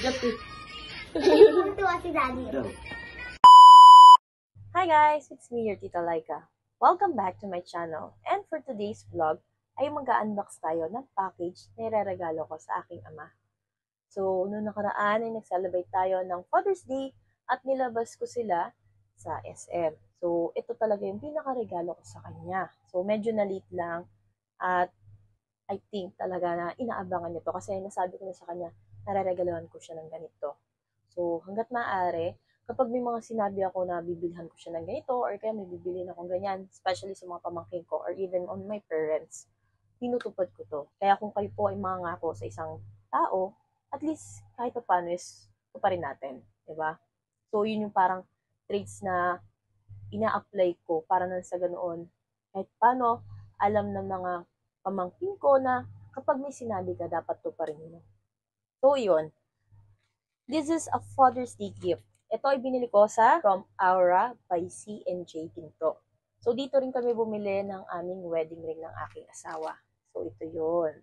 Tuwa si Daddy. Hi guys, it's me, your Tita Laika. Welcome back to my channel. And for today's vlog, ay mag-unbox tayo ng package na ireregalo ko sa aking ama. So, noong nakaraan ay nag-celebrate tayo ng Father's Day at nilabas ko sila sa SM. So, ito talaga yung pinakaregalo ko sa kanya. So, medyo na-late lang at I think talaga na inaabangan nito kasi nasabi ko na sa kanya, nare-regalohan ko siya ng ganito. So, hanggat maaari, kapag may mga sinabi ako na bibilhan ko siya ng ganito or kaya may bibilhin akong ganyan, especially sa mga pamangkin ko or even on my parents, tinutupad ko to. Kaya kung kayo po ay mangako sa isang tao, at least kahit pa paano is tuparin natin, di ba? So, yun yung parang traits na ina-apply ko para na sa ganoon. Kahit paano, alam ng mga pamangkin ko na kapag may sinabi ka, dapat tuparin mo. So, yun. This is a Father's Day gift. Ito ay binili ko sa From Aura by C&J Pinto. So, dito rin kami bumili ng aming wedding ring ng aking asawa. So, ito yun.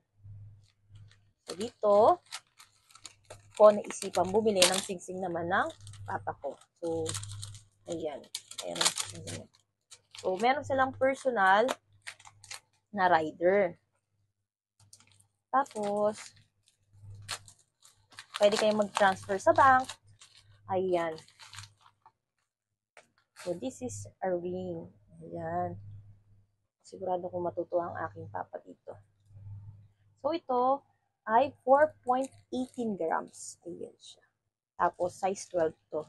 So, dito, ko naisipan bumili ng singsing naman ng papa ko. So, ayan. Ayan. So, meron silang personal na rider. Tapos, pwede kayong mag-transfer sa bank. Ayan. So, this is a ring. Ayan. Sigurado kong matutuwa ang aking papa dito. So, ito ay 4.18 grams. Ayan siya. Tapos, size 12 to.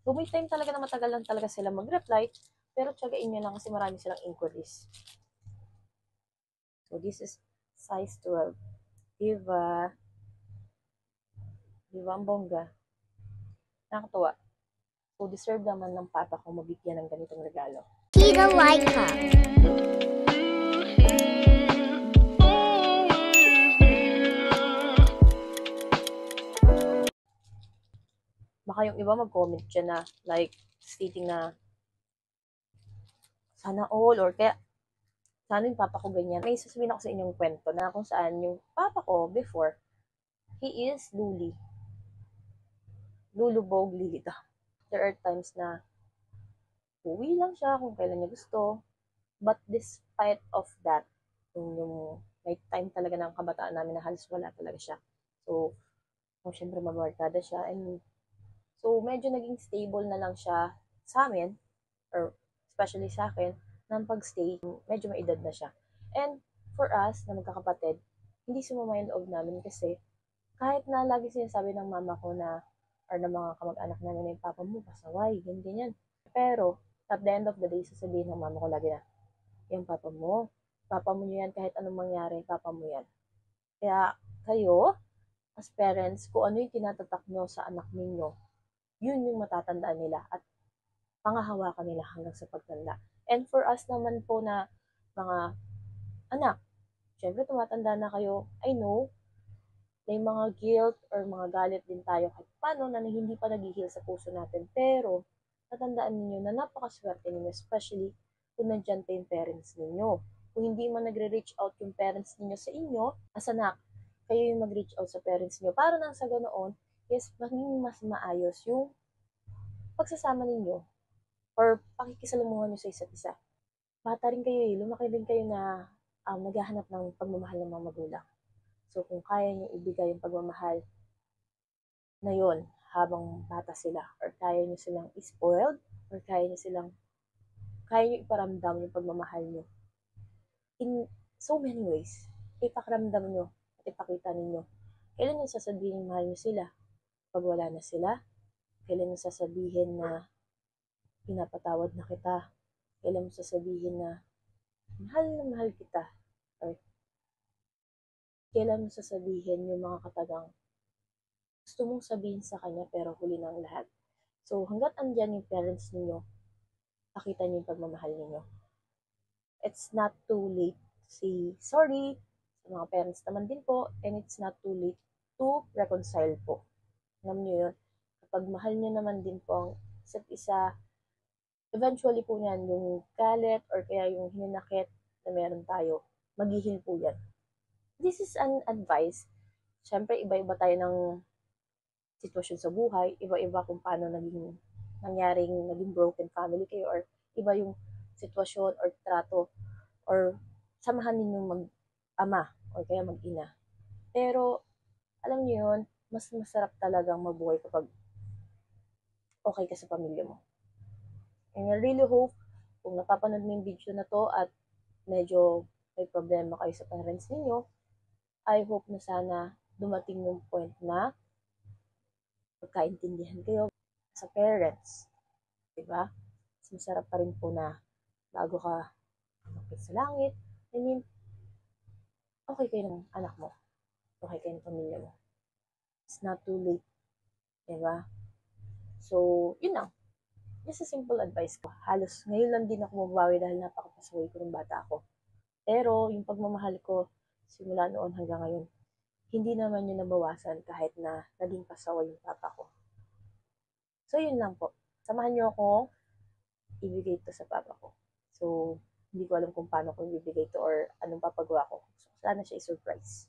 So, may time talaga na matagal lang talaga sila mag-reply. Pero, tsagain nyo lang kasi marami silang inquiries. So, this is size 12. Diba? Diba ang bongga? Nakakatuwa. So, deserve naman ng papa ko mabigyan ng ganitong regalo. Tita Laika. Baka yung iba mag-comment dyan na like stating na sana all or kaya sana yung papa ko ganyan. May sasabihin ako sa inyong kwento na kung saan yung papa ko before, he is lulubog, lilita. There are times na uwi lang siya kung kailan niya gusto. But despite of that, yung may time talaga ng kabataan namin na halos wala talaga siya. So, syempre mabarkada siya. And so, medyo naging stable na lang siya sa amin, or especially sa akin, ng pag-stay, medyo may edad na siya. And for us, na magkakapatid, hindi sumama yung loob namin kasi kahit na lagi sinasabi ng mama ko na or ng mga kamag-anak namin na yung papa mo, pasaway, ganyan. Pero, at the end of the day, sasabihin ng mama ko lagi na, yung papa mo yan, kahit anong mangyari, papa mo yan. Kaya, kayo, as parents, kung ano yung tinatatak nyo sa anak ninyo, yun yung matatandaan nila at pangahawakan nila hanggang sa pagtanda. And for us naman po na mga anak, syempre tumatanda na kayo, I know, may mga guilt or mga galit din tayo kahit paano na hindi pa nag-heal sa puso natin. Pero, tatandaan ninyo na napakaswerte ninyo, especially kung nandyan pa yung parents ninyo. Kung hindi man nagre-reach out yung parents ninyo sa inyo, as anak, kayo yung mag-reach out sa parents ninyo. Para nang sa ganoon, is maging mas maayos yung pagsasama ninyo or pakikisalamuhan nyo sa isa't isa. Bata rin kayo lumaki din kayo na naghahanap ng pagmamahal ng mga magulang. So, kung kaya nyo ibigay yung pagmamahal na yon habang bata sila, or kaya nyo silang spoiled, or kaya nyo iparamdam yung pagmamahal nyo in so many ways, ipakaramdam nyo at ipakita ninyo. Kailan nyo sasabihin mahal nyo sila? Pag wala na sila? Kailan nyo sasabihin na pinapatawad na kita? Kailan mo sasabihin na mahal kita? Or kailan mo sasabihin yung mga katagang gusto mong sabihin sa kanya pero huli na ang lahat? So, hanggat andyan yung parents ninyo, pakita niyo yung pagmamahal ninyo. It's not too late to say sorry sa mga parents naman din po, and it's not too late to reconcile po. Alam niyo yun? Kapag mahal niyo naman din po ang isa't isa, eventually po yan, yung galit or kaya yung hinanakit na meron tayo, maghihil po yan. This is an advice syempre iba-iba tayo ng sitwasyon sa buhay, iba-iba kung paano naging broken family kayo, or iba yung sitwasyon or trato or samahan ninyong mag-ama or kaya mag-ina. Pero, alam niyo yun, mas masarap talagang mabuhay kapag okay ka sa pamilya mo. And I really hope, kung napapanood mo yung video na to at medyo may problema kayo sa parents ninyo, I hope na sana dumating yung point na magkaintindihan kayo sa parents. Diba? Mas masarap pa rin po na bago ka umakyat sa langit, I mean, okay kayo ng anak mo. Okay kayo ng pamilya mo. It's not too late. Diba? So, yun lang. Just a simple advice ko. Halos ngayon lang din ako mabawi dahil napakapasaway ko ng bata ako. Pero, yung pagmamahal ko, simula noon hanggang ngayon, hindi naman yun nabawasan kahit na naging pasaway yung papa ko. So, yun lang po. Samahan niyo ako ibigay ito sa papa ko. So, hindi ko alam kung paano ko ibibigay ito or anong papagawa ko. So, sana siya i-surprise.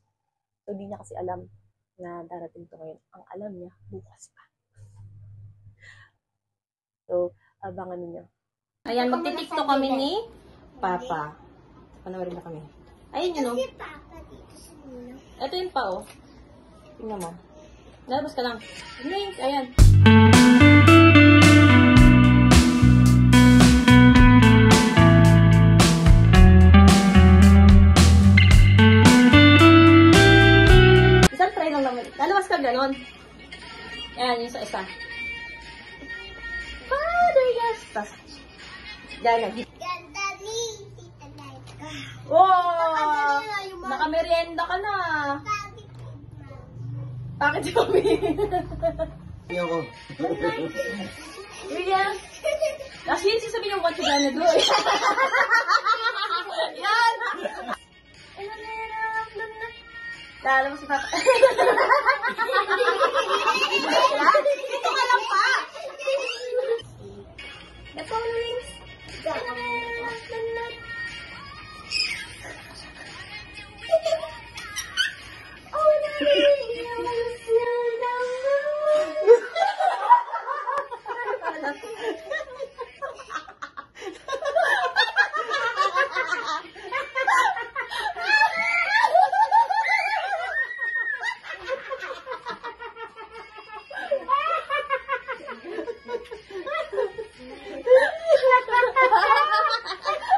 So, hindi niya kasi alam na darating ito ngayon. Ang alam niya, bukas pa. So, abangan ninyo. Ayan, magti-tiktok kami ni Papa. Panoorin na kami. Ayun yun, oh. Si Papa dito sa muna. Ito yun pa, oh. Tingnan mo. Lalabas ka lang. Ayan. Isang try lang naman. Lalabas ka ganon. Ayan, yung sa isa. Father, yes. Tas, gano'n. Ganda ni Tita Laika. Wow! Nakamerienda ka na. Bakit kami? Ayoko. William? Kasi yun sasabihin yung what you gonna do. Yan! Lalo mo si Papa. Dito ka lang pa! The following.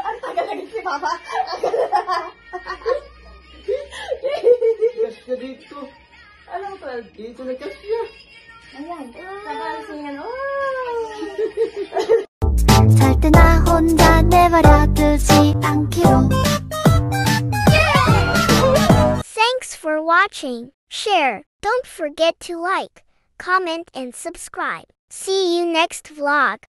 Ang tagal lagi si Papa. Kasya dito. Alam mo, 12. Dito na kasya. Ayan. Sabay singan. Oh! 절대나 혼자 내버려 두지 않기로. Thanks for watching. Share. Don't forget to like, comment, and subscribe. See you next vlog.